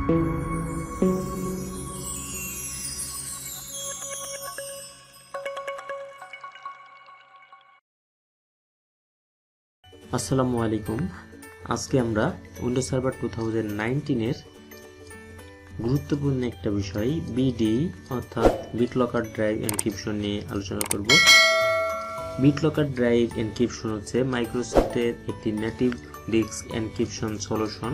আসসালামু আলাইকুম। আজকে আমরা উইন্ডোজ সার্ভার 2019 এর গুরুত্বপূর্ণ একটা বিষয় বিডি অর্থাৎ বিটলকার ড্রাইভ এনক্রিপশন নিয়ে আলোচনা করব। বিটলকার ড্রাইভ এনক্রিপশন হচ্ছে মাইক্রোসফটের একটি নেটিভ ডিস্ক এনক্রিপশন সলিউশন।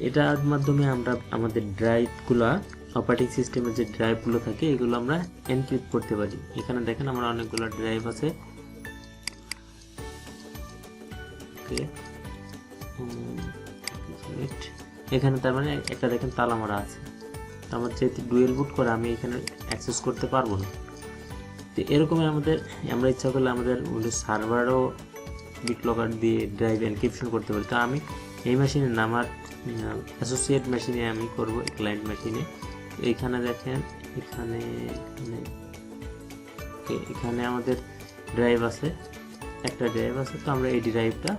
এটার মাধ্যমে আমরা আমাদের ড্রাইভগুলো, অপারেটিং সিস্টেমের যে ড্রাইভগুলো থাকে এগুলো আমরা এনক্রিপ্ট করতে পারি। এখানে দেখেন আমার অনেকগুলো ড্রাইভ আছে। এখানে তার মানে একটা দেখেন তালা মারা আছে, আমার যেহেতু ডুয়েল বুট করে আমি এখানে অ্যাক্সেস করতে পারবো না। তো এরকমই আমরা ইচ্ছা করলে আমাদের উইন্ডোজ সার্ভারও বিটলকার দিয়ে ড্রাইভ এনক্রিপশন করতে পারি। তো আমি এই মেশিনে না, আমার অ্যাসোসিয়েট মেশিনে আমি করব, ক্লায়েন্ট মেশিনে। এইখানে দেখেন এখানে আমাদের ড্রাইভ আছে, একটা ড্রাইভ আছে। তো আমরা এই ড্রাইভটা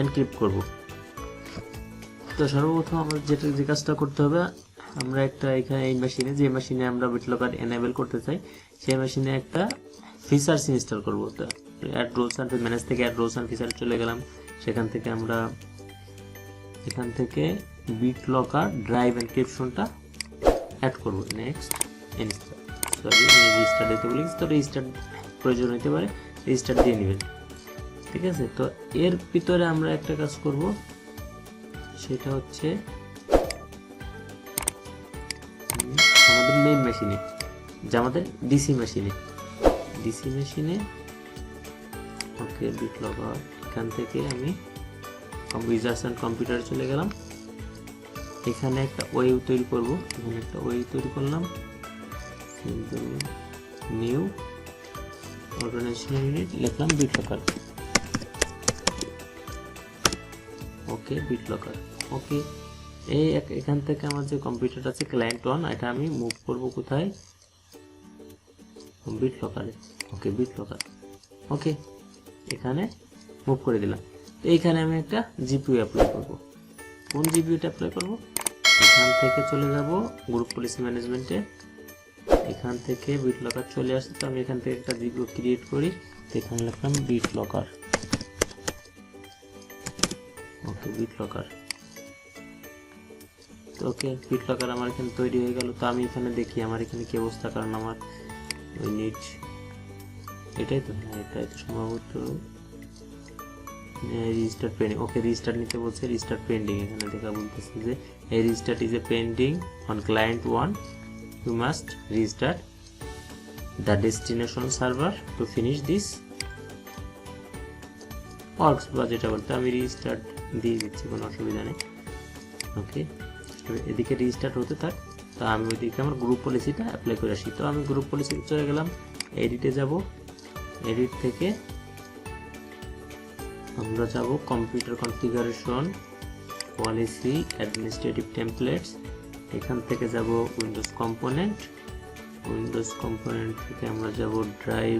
এনক্রিপ্ট করব। তো সর্বপ্রথম আমাদের যে কাজটা করতে হবে, আমরা এখানে এই মেশিনে, যে মেশিনে আমরা বিটলকার এনেবল করতে চাই সেই মেশিনে একটা ফিচার্স ইনস্টল করব। তো অ্যাড রোলস অ্যান্ড ম্যানেজ থেকে অ্যাড রোলস অ্যান্ড ফিচার চলে গেলাম। সেখান থেকে আমরা বিটলকার ড্রাইভ এনক্রিপশনটা অ্যাড করব। নেক্সট রেজিস্টার দিতে বলি, তো রেজিস্টার প্রয়োজন হতে পারে, রেজিস্টার দিয়ে নেবেন। ঠিক আছে। তো এর ভিতরে আমরা একটা কাজ করব, সেটা হচ্ছে আমাদের মেইন মেশিনে, যে আমাদের ডিসি মেশিনে ওকে বিটলকার। এখান থেকে আমি ইউজার্স এন্ড কম্পিউটারে চলে গেলাম। এখানে একটা ওয়েব তৈরি করব, এখানে একটা ওয়েব তৈরি করলাম, নিউ অর্গানাইজেশন ইউনিট লিখলাম বিটলকার। ওকে বিটলকার। ওকে, এখান থেকে আমার যে কম্পিউটার আছে ক্লায়েন্ট 1, এটা আমি মুভ করব কোথায়? বিটলকারে। ওকে বিটলকার। ওকে, এখানে মুভ করে দিলাম। তো এইখানে আমি একটা জিপিইউ অ্যাপ্লাই করব। কোন জিপিইউটা অ্যাপ্লাই করব? এখান থেকে চলে যাব গ্রুপ পলিসি ম্যানেজমেন্টে। এখান থেকে বিটলকার চলে আসছে। তো আমি এখান থেকে একটা জিপিইউ ক্রিয়েট করি। তো এখানে লিখলাম বিটলকার। ওকে বিটলকার। তো ওকে বিটলকার আমার এখানে তৈরি হয়ে গেল। তো আমি এখানে দেখি আমার এখানে কি অবস্থা, কারণ আমার ওই নিট এটাই তো, হ্যাঁ এটাই তো সম্ভবত রেজিস্টার পেন্ডিং। ওকে রেজিস্টার নিতে বলছে, রেজিস্টার পেন্ডিং। এখানে দেখা বলতেছে যে এই register is a pending on client 1, you must register the destination server to finish this works, বা যেটা বলতে আমি রেজিস্টার দিয়ে দিচ্ছি, কোনো অসুবিধা নেই। ওকে, এদিকে রেজিস্টার হতে থাক। তো আমি ওইদিকে আমার গ্রুপ পলিসিটা অ্যাপ্লাই করে আসি। তো আমি গ্রুপ পলিসিতে চলে গেলাম, এডিটে যাব। এডিট থেকে আমরা যাব computer configuration, policy, administrative templates. এখান থেকে যাব উইন্ডোজ কম্পোনেন্ট থেকে আমরা যাব ড্রাইভ,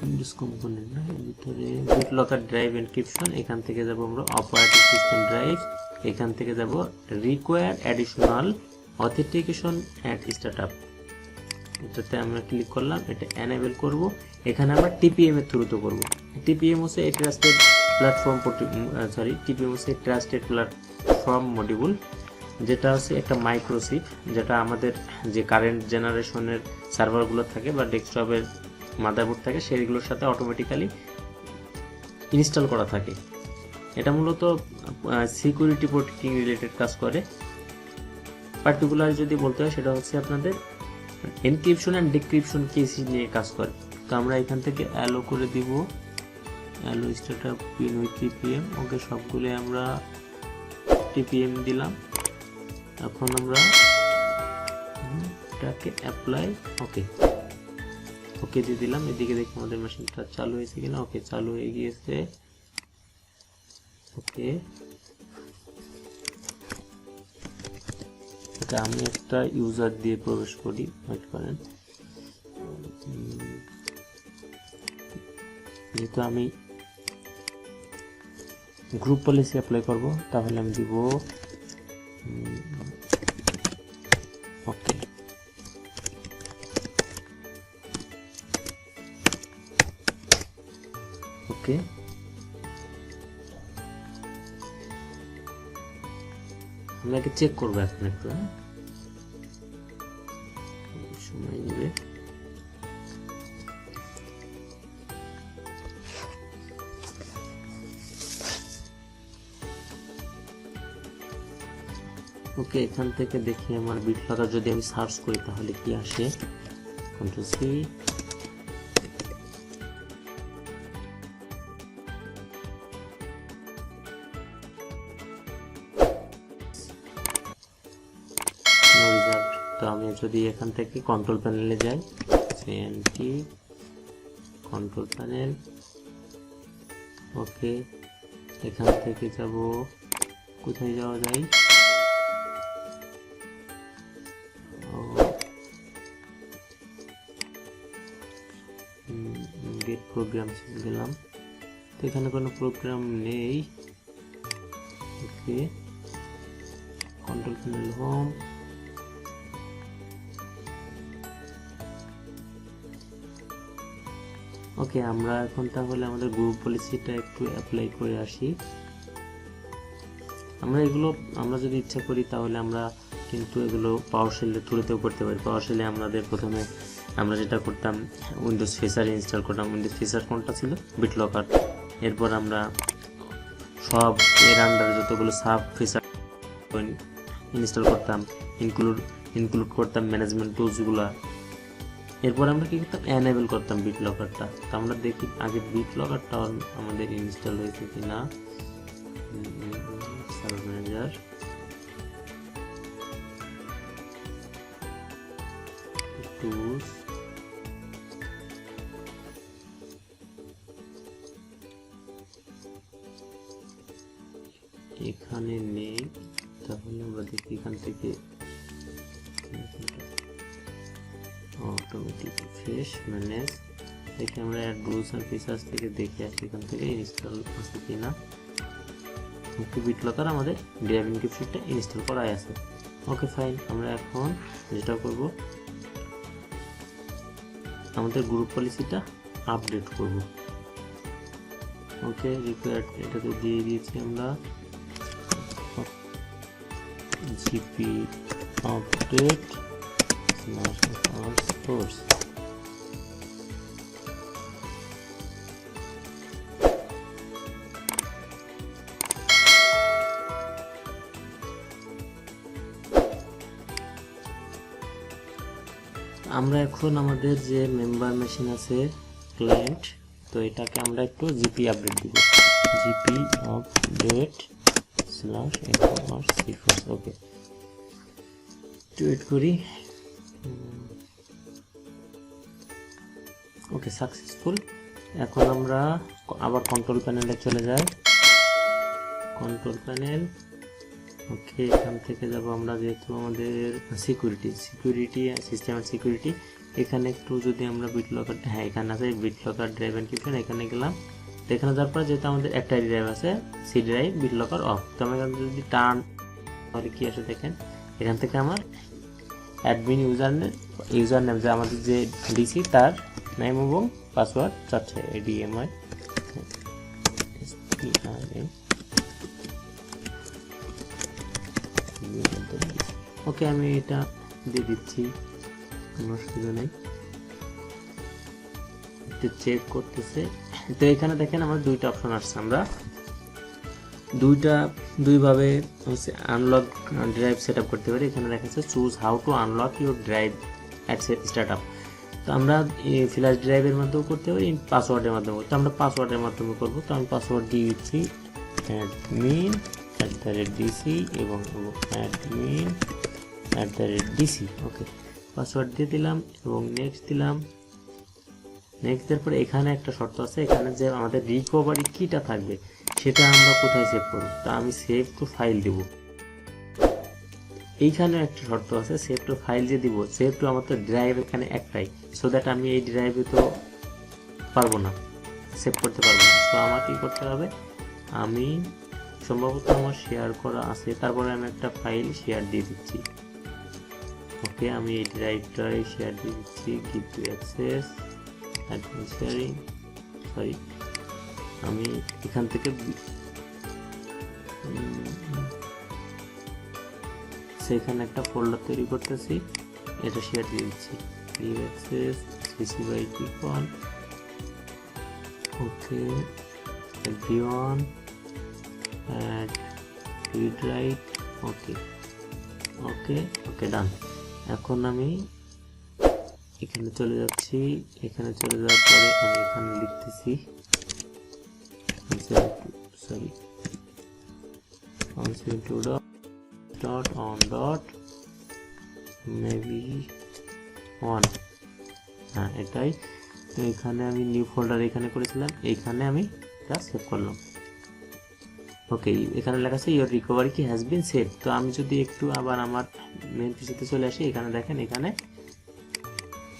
উইন্ডোজ কম্পোনেন্ট না, এর ভিতরে বিটলকার ড্রাইভ এনক্রিপশন। এখান থেকে যাব আমরা অপারেটিং সিস্টেম ড্রাইভ। এখান থেকে যাব require additional authentication at startup. এটাতে আমরা ক্লিক করলাম, এটা এনেবল করব। এখানে আমরা টিপিএম এর থ্রুতে করব। টিপিএম হচ্ছে ট্রাস্টেড প্ল্যাটফর্ম, টিপিএম হচ্ছে ট্রাস্টেড প্ল্যাটফর্ম মডিউল, যেটা হচ্ছে একটা মাইক্রোচিপ, যেটা আমাদের যে কারেন্ট জেনারেশনের সার্ভারগুলো থাকে বা ডেস্কটপের মাদারবোর্ড থাকে সেইগুলোর সাথে অটোমেটিক্যালি ইনস্টল করা থাকে। এটা মূলত সিকিউরিটি প্রোটেক্টিং রিলেটেড কাজ করে। পার্টিকুলার যদি বলতে হয় সেটা হচ্ছে আপনাদের এনক্রিপশন এন্ড ডিক্রিপশন কেস নিয়ে কাজ করে। তো আমরা এখান থেকে অ্যালো করে দিব, allow startup pin with TPM. Okay, সবগুলো আমরা টিপিএম দিলাম। এখন আমরা এটাকে অ্যাপ্লাই, ওকে দিয়ে দিলাম। এদিকে দেখি আমাদের মেশিনটা চালু হয়েছে কিনা। ওকে, চালু হয়ে গিয়েছে। ওকে, আমি একটা ইউজার দিয়ে প্রবেশ করি, ওয়েট করেন। যেহেতু আমি গ্রুপ পলিসি অ্যাপ্লাই করব, তাহলে আমি দিব ওকে। ওকে, আমি আগে চেক করবো এখন একটু, সময় নেবে। ওকে, এখান থেকে দেখি আমার BitLocker যদি আমি সার্চ করি তাহলে কি আসে। কন্ট্রোল সি, তো আমি যদি এখান থেকে কন্ট্রোল প্যানেলে যাই, সিএনটি কন্ট্রোল প্যানেল, ওকে, এখান থেকে যাব, কোথায় যাওয়া যায়, গেট প্রোগ্রাম গেলাম, তো এখানে কোনো প্রোগ্রাম নেই। ওকে, কন্ট্রোল প্যানেল, হোম, ওকে, আমরা এখন তাহলে আমাদের গ্রুপ পলিসিটা একটু অ্যাপ্লাই করে আসি। আমরা যদি ইচ্ছা করি তাহলে আমরা কিন্তু এগুলো পাওয়ারশেলের থ্রুতেও করতে পারি। পাওয়ারশেলে আমাদের প্রথমে আমরা যেটা করতাম, উইন্ডোজ ফেসার ইনস্টল করতাম। উইন্ডোজ ফেসার কোনটা ছিল? BitLocker। এরপর আমরা সব এর আন্ডারে যতগুলো সাব ফেসার ইনস্টল করতাম, ইনক্লুড করতাম ম্যানেজমেন্ট টুলসগুলো। এরপর আমরা কি করতাম, এনেবল করতাম BitLockerটা। তো আমরা দেখি আগে BitLockerটা আমাদের ইনস্টল হয়েছে কিনা। সার্ভার ম্যানেজার, টুলস, এখানে নেই, তাহলে আমরা দেখি এখান থেকে অটোমেটিক ফ্রেশ ম্যানেজ দেখে আমরা অ্যাড রুলস এন্ড ফিচার্স থেকে দেখে আসি এখান থেকে ইনস্টল আছে কিনা। BitLocker আমাদের ড্রাইভ এনক্রিপশনটা ইনস্টল করাই আছে। ওকে, ফাইন। আমরা এখন যেটা করব, আমাদের গ্রুপ পলিসিটা আপডেট করব। ওকে, রিকোয়ার্ড এটাতে দিয়ে দিয়েছি আমরা জিপি আপডেট source। আমরা এখন আমাদের যে মেম্বার মেশিন আছে ক্লায়েন্ট, তো এটাকে আমরা একটু জিপি আপডেট দিব, জিপি আপডেট /c4। ওকে, একটু ওয়েট করি। ওকে, সাকসেসফুল। এখন আমরা আবার কন্ট্রোল প্যানেলে চলে যাই, কন্ট্রোল প্যানেল। ওকে, এখান থেকে যাব আমরা, যেহেতু আমাদের সিকিউরিটি সিস্টেমের সিকিউরিটি, এখানে একটু যদি আমরা BitLocker, হ্যাঁ এখানে আছে BitLocker ড্রাইভ এনক্রিপশন, এখানে গেলাম। তো এখানে যাওয়ার পর যেহেতু আমাদের একটা ড্রাইভ আছে, সি ড্রাইভ BitLocker অফ। তো আমি এখানে যদি টার্ন, তাহলে কি আসে দেখেন, এখান থেকে আমার অ্যাডমিন ইউজার নেম যে আমাদের যে ডিসি তার নেম এবং পাসওয়ার্ড চাচ্ছে, ADMI। ওকে, আমি এটা দিয়ে দিচ্ছি, কোনো অসুবিধা নেই। চেক করতেছে। তো এখানে দেখেন আমার দুইটা অপশন আসছে, আমরা দুইভাবে আনলক ড্রাইভ সেট আপ করতে পারি। এখানে দেখা যাচ্ছে choose how to unlock your drive at start up. তো আমরা ফ্ল্যাশ ড্রাইভের মাধ্যমে করতে পারি, পাসওয়ার্ডের মাধ্যমে। তো আমরা পাসওয়ার্ডের মাধ্যমে করবো। তো আমি পাসওয়ার্ড দিয়ে দিচ্ছি admin@dc এবং admin@dc। ওকে, পাসওয়ার্ড দিয়ে দিলাম এবং নেক্সট দিলাম। নেক্সট দেওয়ার পরে এখানে একটা শর্ত আছে, এখানে যে আমাদের রিকভারি কিটা থাকবে সেটা আমরা কোথায় সেভ করব। তা আমি সেভ টু ফাইল দিব। এইখানে একটা শর্ত আছে, সেভ টু ফাইল যে দিব, সেভ টু আমার তো ড্রাইভ এখানে একটাই, সো দ্যাট আমি এই ড্রাইভে তো পারবো না, সেভ করতে পারবো না। তো আমার কি করতে হবে, আমি সম্ভবত আমার শেয়ার করা আছে, তারপরে আমি একটা ফাইল শেয়ার দিয়ে দিচ্ছি। ওকে, আমি এই ড্রাইভটাই শেয়ার দিয়ে দিচ্ছি, give to access admin sharing, sorry আমি এখান থেকে সেখানে একটা ফোল্ডার তৈরি করতেছি, এটা শেয়ার দিয়ে দিচ্ছি, গিভ অ্যাক্সেস সিসি বাই টিকন, okay everyone and read write, okay okay okay done. এখন আমি এখানে চলে যাচ্ছি, এখানে চলে যাওয়ার পরে আমি এখানে লিখতেছি সরি 172.on. maybe 1, হ্যাঁ এটাই। তো এখানে আমি নিউ ফোল্ডার এখানে করেছিলাম, এইখানে আমি এটা সেভ করলাম। ওকে, এখানে লেখা আছে ইওর রিকভারি কি হ্যাজ বিন সেভ। তো আমি যদি একটু আবার আমার মেন পিসিতে চলে আসি, এখানে দেখেন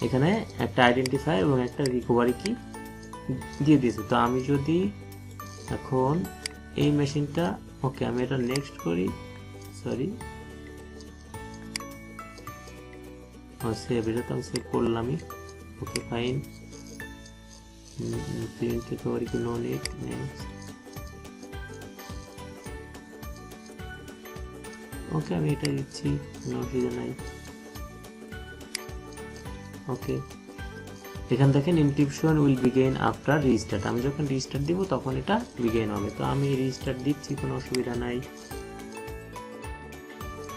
এখানে একটা আইডেন্টিফায়ার এবং একটা রিকভারি কি দিয়ে দিয়েছে। তো আমি যদি এখন এই মেশিনটা, ওকে আমি এটা নেক্সট করি, সরি সেভ, এটা তো আমি সেভ করলামই। Okay fine, print recovery key no need, next. Okay আমি এটা দিচ্ছি, কোনো অসুবিধা নাই। ওকে, এখান থেকে encryption will begin after restart, আমি যখন রিস্টার্ট দিব তখন এটা বিগেইন হবে। তো আমি রিস্টার্ট দিচ্ছি, কোনো অসুবিধা নাই।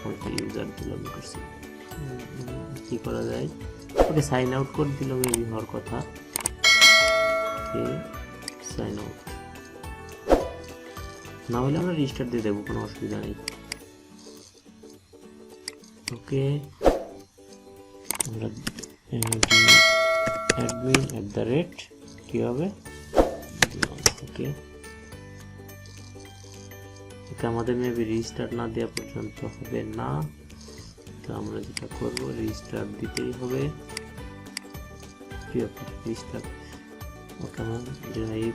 ওকে, ইউজার দিলাম করছি, কি করা যায়, ওকে সাইন আউট করে দিল, মেবি হওয়ার কথা। ওকে সাইন আউট, না হলে আমরা রিস্টার্ট দিয়ে দেবো, কোনো অসুবিধা নেই। ওকে, আমরা admin@ কি হবে, ওকে আমাদের মেবি রিস্টার্ট না দেওয়া পর্যন্ত হবে না। তো আমরা যেটা করবো, রিস্টার্ট দিতেই হবে। রিস্টার্ট, ওকে আমার ড্রাইভ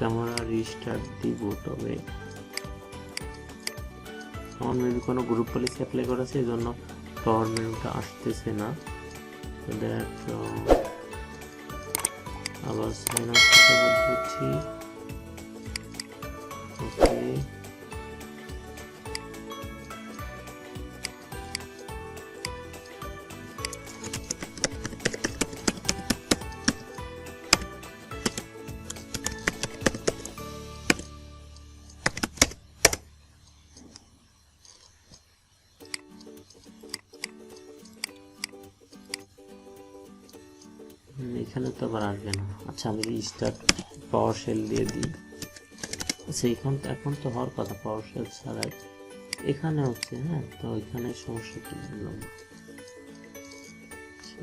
আমরা রিস্টার্ট দিব। তবে আমার মেবি কোনো গ্রুপ পলিসি অ্যাপ্লাই করা আছে, এই জন্য পাওয়ার মেনুটা আসতেছে না। আবার সাইন আপ করছি। ওকে এখানে তো আবার আসবে না। আচ্ছা আমি রিস্টার্ট পাওয়ার শেল দিয়ে দিই। আচ্ছা এখন তো হওয়ার কথা পাওয়ার শেল ছাড়াই, এখানে হচ্ছে। হ্যাঁ, তো এখানে সমস্যা কি বললাম,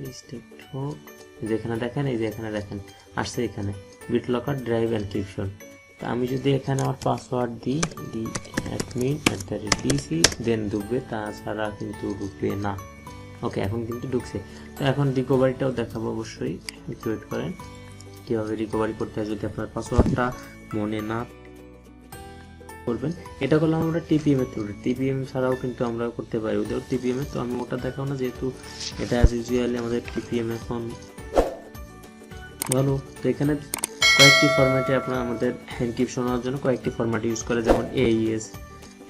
রিস্টার্ট হোক। যেখানে দেখেন, এই যে এখানে দেখেন আসছে, এখানে বিটলকার ড্রাইভ এনক্রিপশন। তো আমি যদি এখানে আমার পাসওয়ার্ড দিই admin@dc দেন ঢুকবে, তাছাড়া কিন্তু ঢুকবে না। ওকে এখন কিন্তু ঢুকছে। তো এখন রিকভারিটাও দেখাবো, অবশ্যই একটু ওয়েট করেন। কীভাবে রিকভারি করতে হয় যদি আপনার পাসওয়ার্ডটা মনে না করবেন। এটা করলাম আমরা টিপিএম এর থ্রুতে, টিপিএম ছাড়াও কিন্তু আমরা করতে পারি ওদের টিপিএম এ। তো আমি ওটা দেখাও না, যেহেতু এটা অ্যাজ ইউজুয়ালি আমাদের টিপিএম এখন ভালো। তো এখানে কয়েকটি ফরম্যাটে আপনার আমাদের এনক্রিপশন হওয়ার জন্য কয়েকটি ফরম্যাট ইউজ করে, যেমন AES,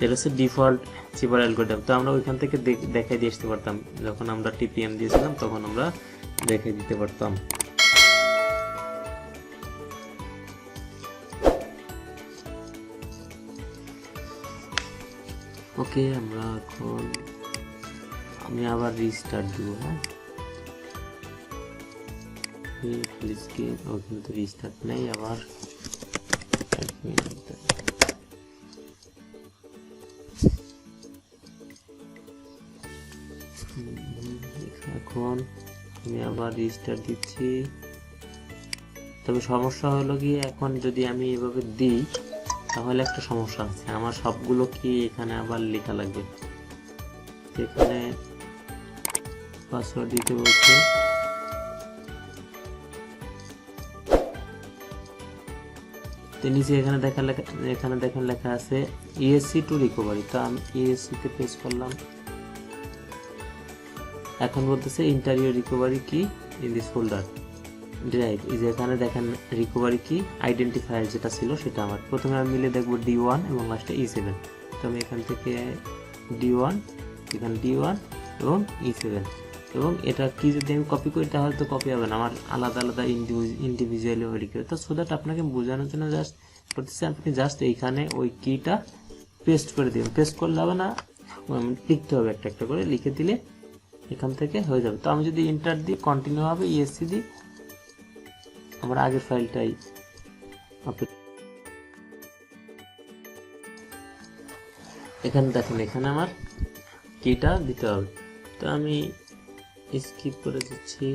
এটা হচ্ছে ডিফল্ট চিপার অ্যালগরিদম। তো আমরা ওইখান থেকে দেখাই দিয়ে আসতে পারতাম, যখন আমরা টিপিএম দিয়েছিলাম তখন আমরা দেখাই দিতে পারতাম। ওকে আমরা এখন আমি আবার রিস্টার্ট দিব। হ্যাঁ প্লিজ কি, ওখানে তো রিস্টার্ট নেই। আবার এখন আমি আবার রিস্টার্ট দিচ্ছি। তবে সমস্যা হলো কি, এখন যদি আমি এভাবে দিই তাহলে একটা সমস্যা আছে, আমার সবগুলো কি এখানে আবার লেখা লাগবে। এখানে পাসওয়ার্ড দিতে বলছে, তো নিচে এখানে দেখেন লেখা আছে ESC টু রিকভারি। তো আমি ESC তে প্রেস করলাম। এখন বলতেছে ইন্টারিয়র রিকভারি কি ইন দিস ফোল্ডার ড্রাইভ। এই যে এখানে দেখেন রিকভারি কি আইডেন্টিফায়ার যেটা ছিল সেটা আমার। প্রথমে আমি মিলে দেখব D1 এবং লাস্টে E7। তো আমি এখান থেকে D1, এখানে D1 এবং E7, এবং এটা কি যদি আমি কপি করি তাহলে তো কপি হবে না, আমার আলাদা আলাদা ইন্ডিভিজুয়ালি ওয়েরি করে। তো সো দ্যাট আপনাকে বোঝানোর জন্য জাস্ট করতেছি, আপনি জাস্ট এইখানে ওই কিটা পেস্ট করে দিবেন। পেস্ট করলে হবে না, লিখতে হবে, একটা একটা করে লিখে দিলে এখান থেকে হয়ে যাবে। তো আমি যদি ইন্টার দিই কন্টিনিউ হবে, ESC দিই, আমার আগের ফাইলটাই এখানে দেখেন, এখানে আমার কিটা দিতে হবে। তো আমি স্কিপ করে দিচ্ছি,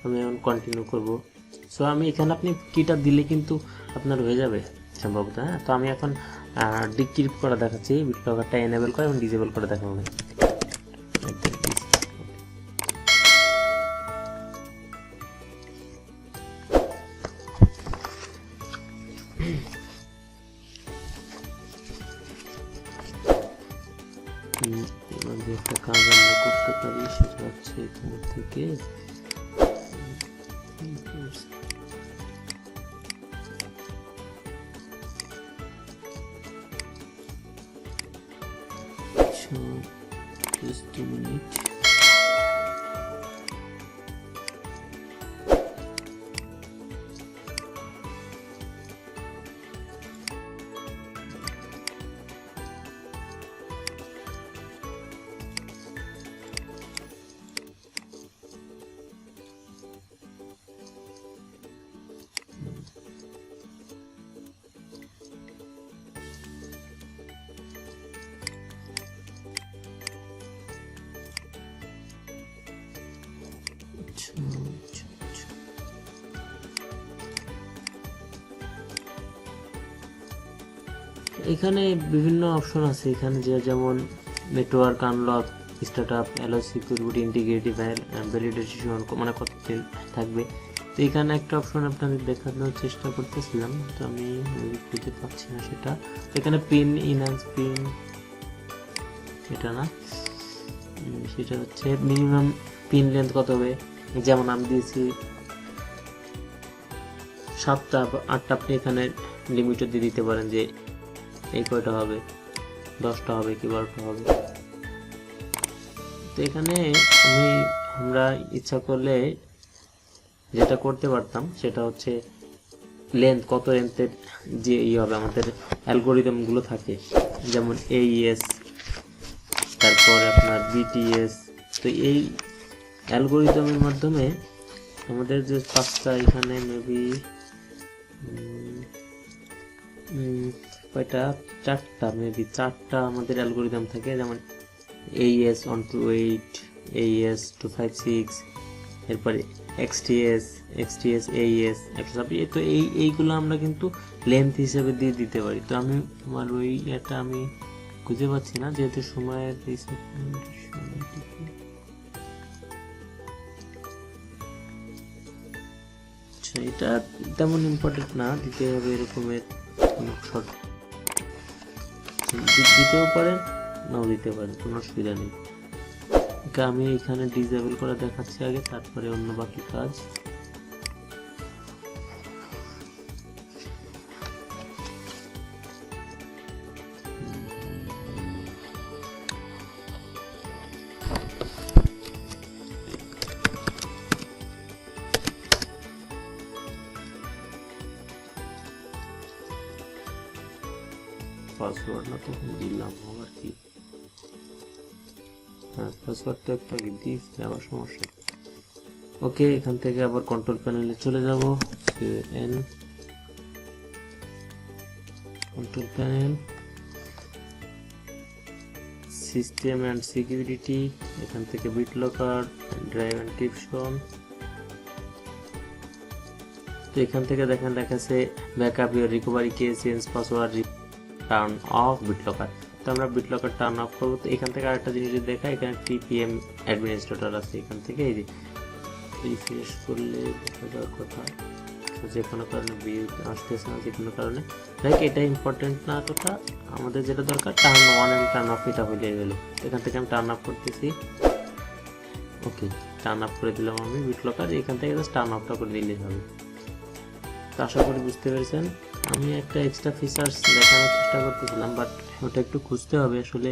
আমি এখন কন্টিনিউ করব। সো আমি এখানে আপনি কিটা দিলে কিন্তু আপনার হয়ে যাবে সম্ভবত। হ্যাঁ, তো আমি এখন ডিক্রিপ্ট করা দেখাচ্ছি, বিটলকারটা এনেবল করে এবং ডিসেবল করে দেখাবো। এবার যে একটা কাজ আমরা করতে পারি সেটা হচ্ছে এখান থেকে just a minute. এখানে বিভিন্ন অপশন আছে, এখানে যেমন network unlock, startup, allow security, integrity, validation, মানে কতদিন থাকবে। তো এখানে একটা অপশন আপনাদের দেখানোর চেষ্টা করতেছিলাম, তো আমি খুঁজে পাচ্ছি না সেটা। এখানে পিন ইনহ্যান্স পিন, এটা না, সেটা হচ্ছে মিনিমাম পিন লেন্থ কত হবে। যেমন আমি দিয়েছি 7টা বা 8টা, আপনি এখানে লিমিটও দিয়ে দিতে পারেন যে এই কয়টা হবে, 10টা হবে কি 12টা হবে। তো এখানে আমরা ইচ্ছা করলে যেটা করতে পারতাম সেটা হচ্ছে লেন্থ, কত লেন্থের যে হবে আমাদের অ্যালগোরিদম গুলো থাকে, যেমন AES, তারপরে আপনার BTS। তো এই অ্যালগোরিদমের মাধ্যমে আমাদের যে 5টা এখানে মেবি কয়টা, 4টা মেবি 4টা আমাদের অ্যালগোরিদম থাকে, যেমন AES 128, AES 256, এরপরে XTS AES 126। তো এইগুলো আমরা কিন্তু লেন্থ হিসেবে দিয়ে দিতে পারি। তো আমি আমার ওই এটা আমি খুঁজে পাচ্ছি না, যেহেতু সময়ের এটা তেমন ইম্পর্টেন্ট না, দিতে হবে এরকমের শর্ট, দিতেও পারেন নাও দিতে পারেন, কোনো অসুবিধা নেই। আমি এখানে ডিসেবল করে দেখাচ্ছি আগে, তারপরে অন্য বাকি কাজ। পাসওয়ার্ড না তখন দিলাম আবার কি, হ্যাঁ পাসওয়ার্ডটা একটা দিয়েছি, আবার সমস্যা। ওকে, এখান থেকে আবার কন্ট্রোল প্যানেলে চলে যাব, control panel, system and security, এখান থেকে বিটলকার, ড্রাইভ এনক্রিপশন। তো এখান থেকে দেখেন লেখা আছে backup your recovery key, change password, turn off BitLocker. তো আমরা বিটলকার টার্ন অফ করবো। তো এখান থেকে আরেকটা জিনিস দেখা, এখানে TPM অ্যাডমিনিস্ট্রেটর আছে, এখান থেকে এই যে রিফ্রেশ করলে দেখা যাওয়ার কথা, যে কোনো কারণে ভিউ আসতেছে না, যে কোনো কারণে লাইক এটা ইম্পর্টেন্ট না এতটা, আমাদের যেটা দরকার turn on and turn off এটা হয়ে গেল। এখান থেকে আমি টার্ন আপ করতেছি, ওকে টার্ন আপ করে দিলাম আমি বিটলকার, এখান থেকে জাস্ট টার্ন অফটা করে দিলেই হবে। তো আশা করি বুঝতে পেরেছেন। আমি একটা এক্সট্রা ফিচার্স দেখানোর চেষ্টা করতেছিলাম, বাট ওটা একটু খুঁজতে হবে আসলে